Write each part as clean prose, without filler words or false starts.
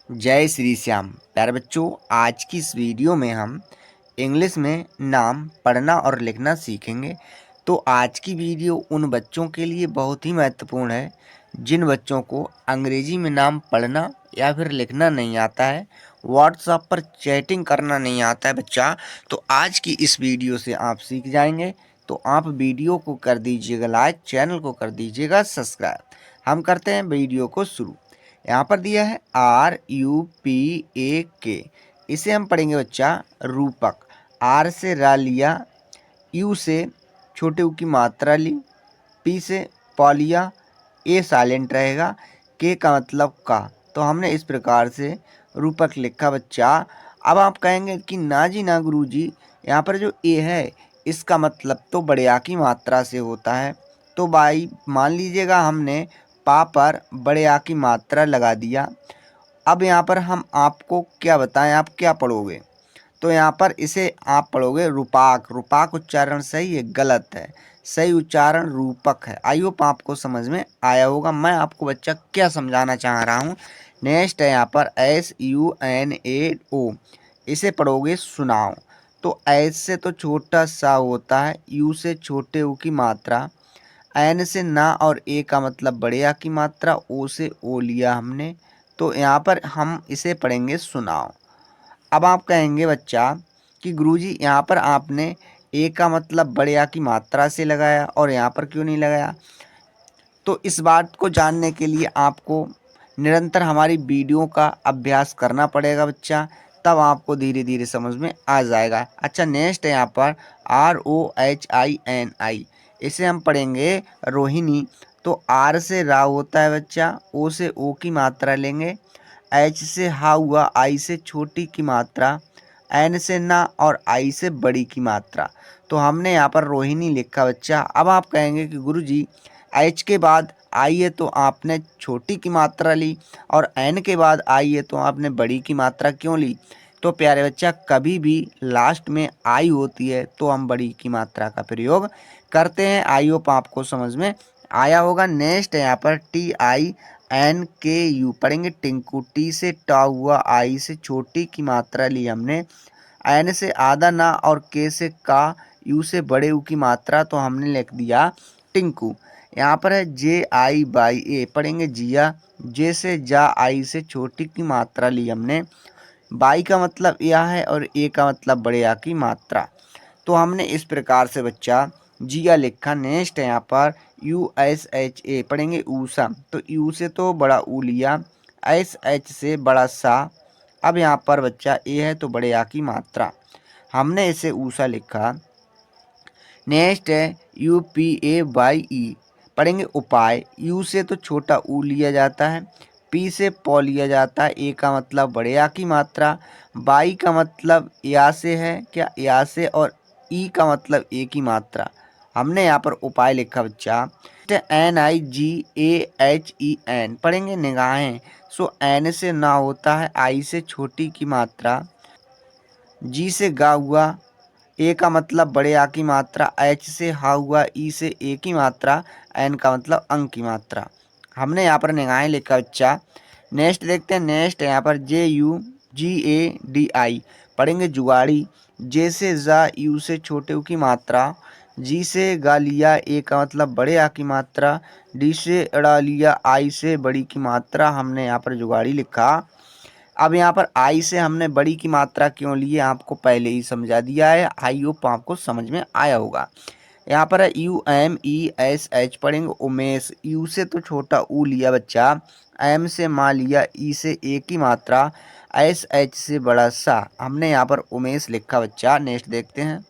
जय श्री श्याम। प्यारे बच्चों, आज की इस वीडियो में हम इंग्लिश में नाम पढ़ना और लिखना सीखेंगे। तो आज की वीडियो उन बच्चों के लिए बहुत ही महत्वपूर्ण है जिन बच्चों को अंग्रेजी में नाम पढ़ना या फिर लिखना नहीं आता है, व्हाट्सएप पर चैटिंग करना नहीं आता है बच्चा। तो आज की इस वीडियो से आप सीख जाएंगे। तो आप वीडियो को कर दीजिएगा लाइक, चैनल को कर दीजिएगा सब्सक्राइब। हम करते हैं वीडियो को शुरू। यहाँ पर दिया है RUPAK। इसे हम पढ़ेंगे बच्चा रूपक। आर से रा लिया, यू से छोटे ऊ की मात्रा ली, पी से पौ लिया, ए साइलेंट रहेगा, के का मतलब का। तो हमने इस प्रकार से रूपक लिखा बच्चा। अब आप कहेंगे कि ना जी ना गुरु जी, यहाँ पर जो ए है इसका मतलब तो बड़े आ की मात्रा से होता है। तो भाई मान लीजिएगा हमने पा पर बड़े आ की मात्रा लगा दिया। अब यहाँ पर हम आपको क्या बताएं, आप क्या पढ़ोगे? तो यहाँ पर इसे आप पढ़ोगे रूपाक। रूपाक उच्चारण सही है? गलत है। सही उच्चारण रूपक है। आई होप आपको समझ में आया होगा। मैं आपको बच्चा क्या समझाना चाह रहा हूँ। नेक्स्ट है यहाँ पर SUNAO। इसे पढ़ोगे सुनाओ। तो एस से तो छोटा सा होता है, यू से छोटे ऊ की मात्रा, एन से ना और ए का मतलब बड़े आ की मात्रा, ओ से ओ लिया हमने। तो यहाँ पर हम इसे पढ़ेंगे सुनाओ। अब आप कहेंगे बच्चा कि गुरुजी यहाँ पर आपने ए का मतलब बड़े आ की मात्रा से लगाया और यहाँ पर क्यों नहीं लगाया? तो इस बात को जानने के लिए आपको निरंतर हमारी वीडियो का अभ्यास करना पड़ेगा बच्चा, तब आपको धीरे धीरे समझ में आ जाएगा। अच्छा, नेक्स्ट है यहाँ पर ROHINI। इसे हम पढ़ेंगे रोहिणी। तो आर से रा होता है बच्चा, ओ से ओ की मात्रा लेंगे, एच से हा हुआ, आई से छोटी की मात्रा, एन से ना और आई से बड़ी की मात्रा। तो हमने यहाँ पर रोहिणी लिखा बच्चा। अब आप कहेंगे कि गुरुजी एच के बाद आई है तो आपने छोटी की मात्रा ली और एन के बाद आई है तो आपने बड़ी की मात्रा क्यों ली? तो प्यारे बच्चा, कभी भी लास्ट में आई होती है तो हम बड़ी की मात्रा का प्रयोग करते हैं। आई होप आपको समझ में आया होगा। नेक्स्ट है यहाँ पर TINKU पढ़ेंगे टिंकू। टी से टा हुआ, आई से छोटी की मात्रा ली हमने, एन से आधा ना और के से का, यू से बड़े ऊ की मात्रा, तो हमने लिख दिया टिंकू। यहाँ पर है JIA पढ़ेंगे जिया। जे से जा, आई से छोटी की मात्रा ली हमने, बाई का मतलब यह है और ए का मतलब बड़े आ की मात्रा। तो हमने इस प्रकार से बच्चा जिया लिखा। नेक्स्ट है यहाँ पर USA पढ़ेंगे ऊषा। तो यू से तो बड़ा ऊ लिया, SH से बड़ा सा। अब यहाँ पर बच्चा ए है तो बड़े आ की मात्रा, हमने इसे ऊषा लिखा। नेक्स्ट है UPAYE पढ़ेंगे उपाय। यू से तो छोटा ऊ लिया जाता है, पी से पौ लिया जाता है, ए का मतलब बड़े आ की मात्रा, बाई का मतलब या से है क्या, या से, और ई का मतलब ए की मात्रा। हमने यहाँ पर उपाय लिखा बच्चा। NIGAHEN पढ़ेंगे निगाहें। सो एन से ना होता है, आई से छोटी की मात्रा, जी से गा हुआ, ए का मतलब बड़े आ की मात्रा, एच से हा हुआ, ई से ए की मात्रा, एन का मतलब अंक की मात्रा। हमने यहाँ पर निगाहें लिखा बच्चा। नेक्स्ट देखते हैं। नेक्स्ट है यहाँ पर JUGADI पढ़ेंगे जुगाड़ी। जे से जा, यू से छोटे ऊ की मात्रा, जी से गा लिया, ए का मतलब बड़े आ की मात्रा, डी से अड़ा लिया, आई से बड़ी की मात्रा। हमने यहाँ पर जुगाड़ी लिखा। अब यहाँ पर आई से हमने बड़ी की मात्रा क्यों ली है आपको पहले ही समझा दिया है। आई होप आपको समझ में आया होगा। यहाँ पर है UMESH पढ़ेंगे उमेश। यू से तो छोटा ऊ लिया बच्चा, एम से माँ लिया, ई से ए की मात्रा, SH से बड़ा सा। हमने यहाँ पर उमेश लिखा बच्चा। नेक्स्ट देखते हैं।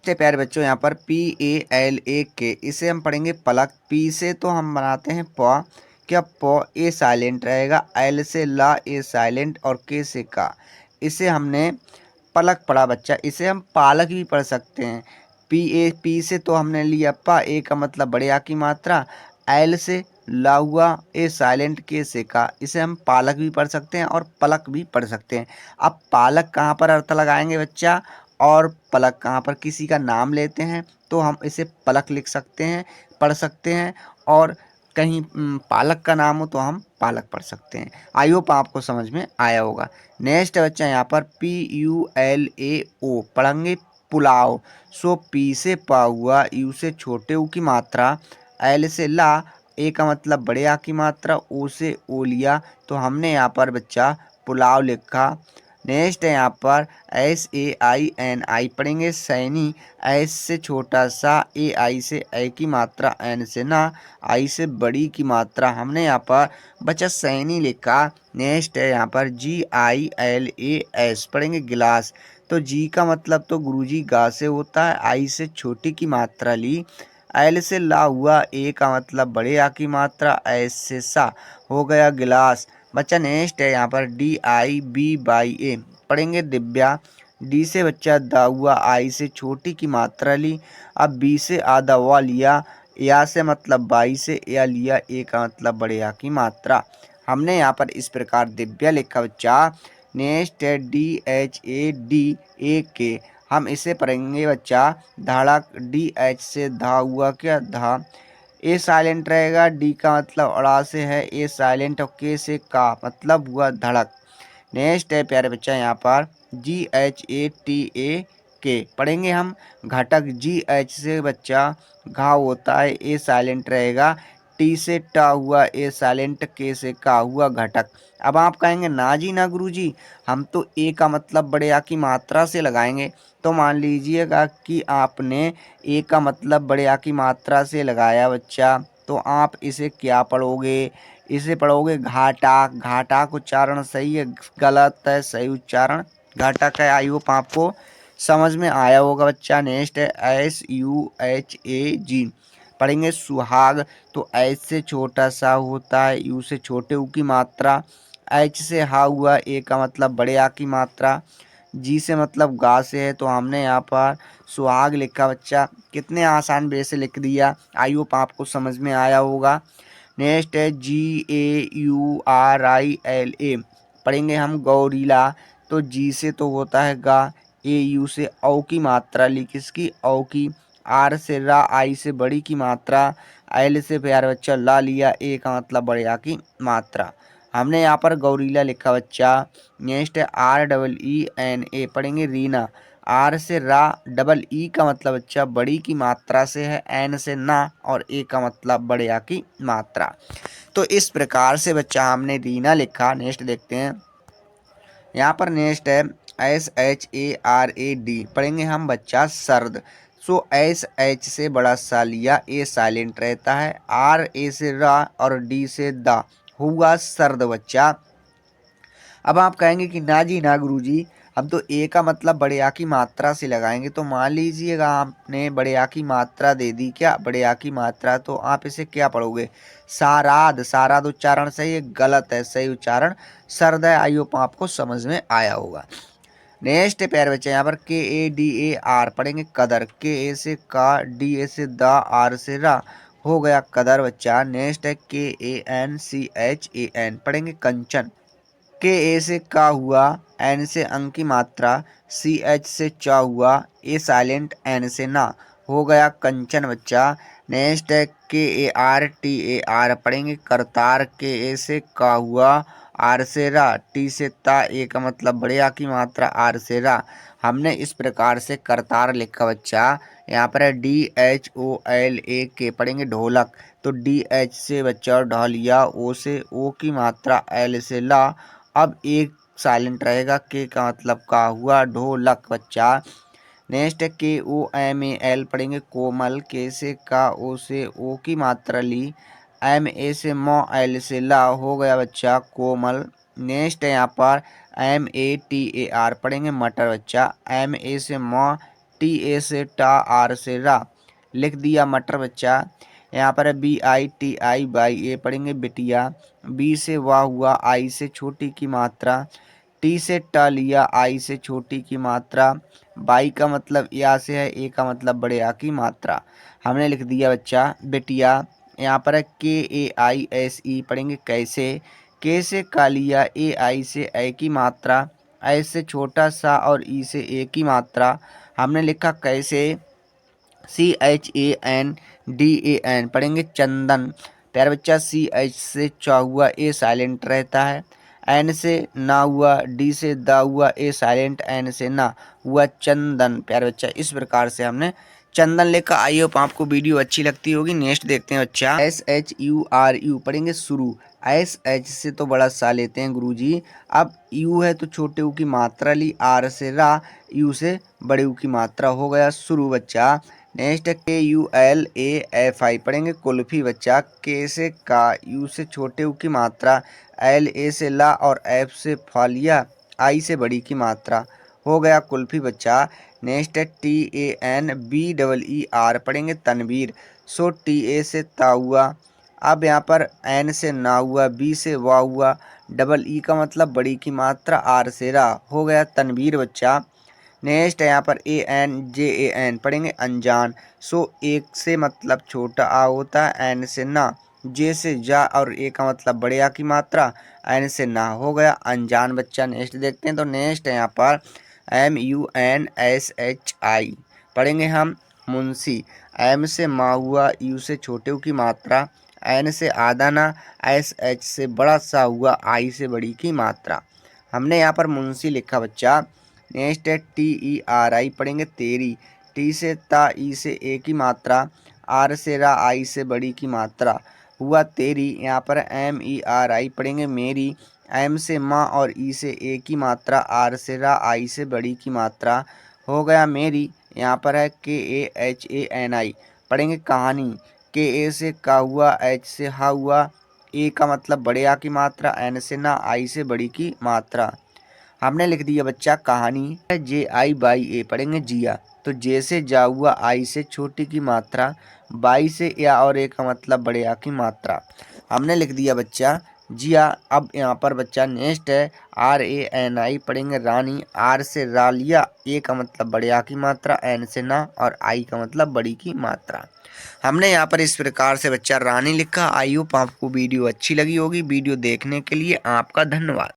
इससे प्यारे बच्चों यहाँ पर PALAK इसे हम पढ़ेंगे पलक। पी से तो हम बनाते हैं प, क्या प ए साइलेंट रहेगा, एल से ला, ए साइलेंट, और के से का। इसे हमने पलक पढ़ा बच्चा। इसे हम पालक भी पढ़ सकते हैं। पी से तो हमने लिया पा, ए का मतलब बड़े आ की मात्रा, एल से ला हुआ, ए साइलेंट, के से का। इसे हम पालक भी पढ़ सकते हैं और पलक भी पढ़ सकते हैं। अब पालक कहाँ पर अर्थ लगाएंगे बच्चा, और पलक कहाँ पर किसी का नाम लेते हैं, तो हम इसे पलक लिख सकते हैं, पढ़ सकते हैं। और कहीं पालक का नाम हो तो हम पालक पढ़ सकते हैं। आई होप आपको समझ में आया होगा। नेक्स्ट बच्चा यहाँ पर PULAO पढ़ेंगे पुलाव। सो पी से पा हुआ, यू से छोटे ऊ की मात्रा, एल से ला, ए का मतलब बड़े आ की मात्रा, ओ से ओ लिया, तो हमने यहाँ पर बच्चा पुलाव लिखा। नेक्स्ट है यहाँ पर SAINI पढ़ेंगे सैनी। एस से छोटा सा, AI से ए की मात्रा, एन से ना, आई से बड़ी की मात्रा, हमने यहाँ पर बच्चा सैनी लिखा। नेक्स्ट है यहाँ पर GILAS पढ़ेंगे गिलास। तो जी का मतलब तो गुरुजी गा से होता है, आई से छोटी की मात्रा ली, एल से ला हुआ, ए का मतलब बड़े आ की मात्रा, एस से सा, हो गया गिलास। बच्चा नेक्स्ट है यहाँ पर DIBBA पढ़ेंगे दिव्या। डी से बच्चा दा हुआ, आई से छोटी की मात्रा ली, अब बी से आधा वा लिया, या से मतलब बाई से या लिया, ए का मतलब बड़े आ की मात्रा। हमने यहाँ पर इस प्रकार दिव्या लिखा बच्चा। नेक्स्ट है DHADAK, हम इसे पढ़ेंगे बच्चा धड़क। DH से धा हुआ क्या धा, ए साइलेंट रहेगा, डी का मतलब अड़ा से है, ए साइलेंट, और के से का मतलब हुआ धड़क। नेक्स्ट है प्यारे बच्चा यहाँ पर GHATAK पढ़ेंगे हम घटक। GH से बच्चा घाव होता है, ए साइलेंट रहेगा, टी से टा हुआ, ए साइलेंट, के से का हुआ घटक। अब आप कहेंगे ना जी ना गुरुजी, हम तो ए का मतलब बड़े आ की मात्रा से लगाएंगे। तो मान लीजिएगा कि आपने ए का मतलब बड़े आ की मात्रा से लगाया बच्चा, तो आप इसे क्या पढ़ोगे, इसे पढ़ोगे घाटा। घाटा का उच्चारण सही है गलत है, सही उच्चारण घाटा का है। आई होप आपको समझ में आया होगा बच्चा। नेक्स्ट है SUHAG पढ़ेंगे सुहाग। तो एच से छोटा सा होता है, यू से छोटे ऊ की मात्रा, एच से हा हुआ, ए का मतलब बड़े आ की मात्रा, जी से मतलब गा से है, तो हमने यहाँ पर सुहाग लिखा बच्चा। कितने आसान वे से लिख दिया, आई होप आपको समझ में आया होगा। नेक्स्ट है GAURILA पढ़ेंगे हम गौरीला। तो जी से तो होता है गा, ए यू से औ की मात्रा ली, किसकी औ की, आर से रा, आई से बड़ी की मात्रा, एल से प्यार बच्चा ला लिया, ए का मतलब बड़े आ की मात्रा। हमने यहाँ पर गौरीला लिखा बच्चा। नेक्स्ट है REENA पढ़ेंगे रीना। आर से रा, डबल ई का मतलब बच्चा बड़ी की मात्रा से है, एन से ना, और ए का मतलब बड़े आ की मात्रा। तो इस प्रकार से बच्चा हमने रीना लिखा। नेक्स्ट देखते हैं यहाँ पर। नेक्स्ट है SHARAD पढ़ेंगे हम बच्चा सर्द। सो SH से बड़ा सा लिया, ए साइलेंट रहता है, आर ए से रा, और डी से दा, हुआ सर्द बच्चा। अब आप कहेंगे कि ना जी ना गुरुजी, हम तो ए का मतलब बड़े आ की मात्रा से लगाएंगे। तो मान लीजिएगा आपने बड़े आ की मात्रा दे दी, क्या बड़े आ की मात्रा, तो आप इसे क्या पढ़ोगे साराद। साराद उच्चारण सही है गलत है, सही उच्चारण सर्द है। आई होप आपको समझ में आया होगा। नेक्स्ट प्यारे बच्चे यहाँ पर KADAR पढ़ेंगे कदर। के ए से का, डी ए से दा, आर से रा, हो गया कदर बच्चा। नेक्स्ट है KANCHAN पढ़ेंगे कंचन। के ए से का हुआ, एन से अंक की मात्रा, CH से चा हुआ, ए साइलेंट, एन से ना, हो गया कंचन बच्चा। नेक्स्ट है KARTAR पढ़ेंगे करतार। के ए से का हुआ, आर से रा, टी से ता, ए का मतलब बड़े आ की मात्रा, आर से रा। हमने इस प्रकार से करतार लिखा बच्चा। यहाँ पर है DHOLAK पढ़ेंगे ढोलक। तो DH से बच्चा ढा लिया, ओ से ओ की मात्रा, एल से ला, अब एक साइलेंट रहेगा, के का मतलब का हुआ ढोलक बच्चा। नेक्स्ट है KOMAL पढ़ेंगे कोमल। के से का, ओ से ओ की मात्रा ली, MA से मौ, एल से ला, हो गया बच्चा कोमल। नेक्स्ट है यहाँ पर MATAR पढ़ेंगे मटर बच्चा। MA से मौ, TA से टा, आर से रा, लिख दिया मटर बच्चा। यहाँ पर BITIYA पढ़ेंगे बिटिया। बी से वाह हुआ, आई से छोटी की मात्रा, टी से ट लिया, आई से छोटी की मात्रा, बाई का मतलब या से है, ए का मतलब बड़े आ की मात्रा। हमने लिख दिया बच्चा बिटिया। यहाँ पर है KAISE पढ़ेंगे कैसे। के से का लिया, ए आई से ए की मात्रा, आई से छोटा सा, और ई से ए की मात्रा। हमने लिखा कैसे। CHANDAN पढ़ेंगे चंदन। प्यारे बच्चा सी एच से च हुआ ए साइलेंट रहता है, एन से ना हुआ, डी से दा हुआ ए साइलेंट, एन से ना हुआ चंदन। प्यारे बच्चा इस प्रकार से हमने चंदन लिखा। आई होप आपको वीडियो अच्छी लगती होगी। नेक्स्ट देखते हैं बच्चा SHURU पढ़ेंगे शुरू। SH से तो बड़ा सा लेते हैं गुरुजी, अब यू है तो छोटे ऊ की मात्रा ली, आर से रा, यू से बड़े ऊ की मात्रा, हो गया शुरू बच्चा। नेक्स्ट KULAFI पढ़ेंगे कुल्फी बच्चा, के से का, यू से छोटे ऊ की मात्रा, LA से ला और F से फालिया, आई से बड़ी की मात्रा, हो गया कुल्फी बच्चा। नेक्स्ट है TANBEER पढ़ेंगे तनवीर, सो TA से ता हुआ, अब यहाँ पर N से ना हुआ, B से वाह हुआ, EE का मतलब बड़ी की मात्रा, R से रा, हो गया तनवीर बच्चा। नेक्स्ट है यहाँ पर ANJAN पढ़ेंगे अनजान, सो एक से मतलब छोटा आ होता है, N से ना, जे से जा और ए का मतलब बड़े आ की मात्रा, एन से ना, हो गया अनजान बच्चा। नेक्स्ट देखते हैं तो नेक्स्ट है यहाँ पर MUNSHI पढ़ेंगे हम मुंशी, एम से माँ हुआ, यू से छोटे की मात्रा, एन से आधा ना, SH से बड़ा सा हुआ, आई से बड़ी की मात्रा, हमने यहाँ पर मुंशी लिखा बच्चा। नेक्स्ट है TERI पढ़ेंगे तेरी, टी से ता, ई से ए की मात्रा, आर से रा, आई से बड़ी की मात्रा, हुआ तेरी। यहाँ पर MERI पढ़ेंगे मेरी, एम से माँ और ई से ए की मात्रा, आर से रा, आई से बड़ी की मात्रा, हो गया मेरी। यहाँ पर है KAHANI पढ़ेंगे कहानी, KA से का हुआ, H से हा हुआ, ए का मतलब बड़े आ की मात्रा, एन से ना, आई से बड़ी की मात्रा, हमने लिख दिया बच्चा कहानी। JIA पढ़ेंगे जिया, तो जे से जा हुआ, आई से छोटी की मात्रा, बाई से या और ए का मतलब बड़े आ की मात्रा, हमने लिख दिया बच्चा जिया। अब यहाँ पर बच्चा नेक्स्ट है RANI पढ़ेंगे रानी, आर से रालिया, ए का मतलब बड़े आ की मात्रा, एन से ना और आई का मतलब बड़ी की मात्रा, हमने यहाँ पर इस प्रकार से बच्चा रानी लिखा। आई होप आपको वीडियो अच्छी लगी होगी। वीडियो देखने के लिए आपका धन्यवाद।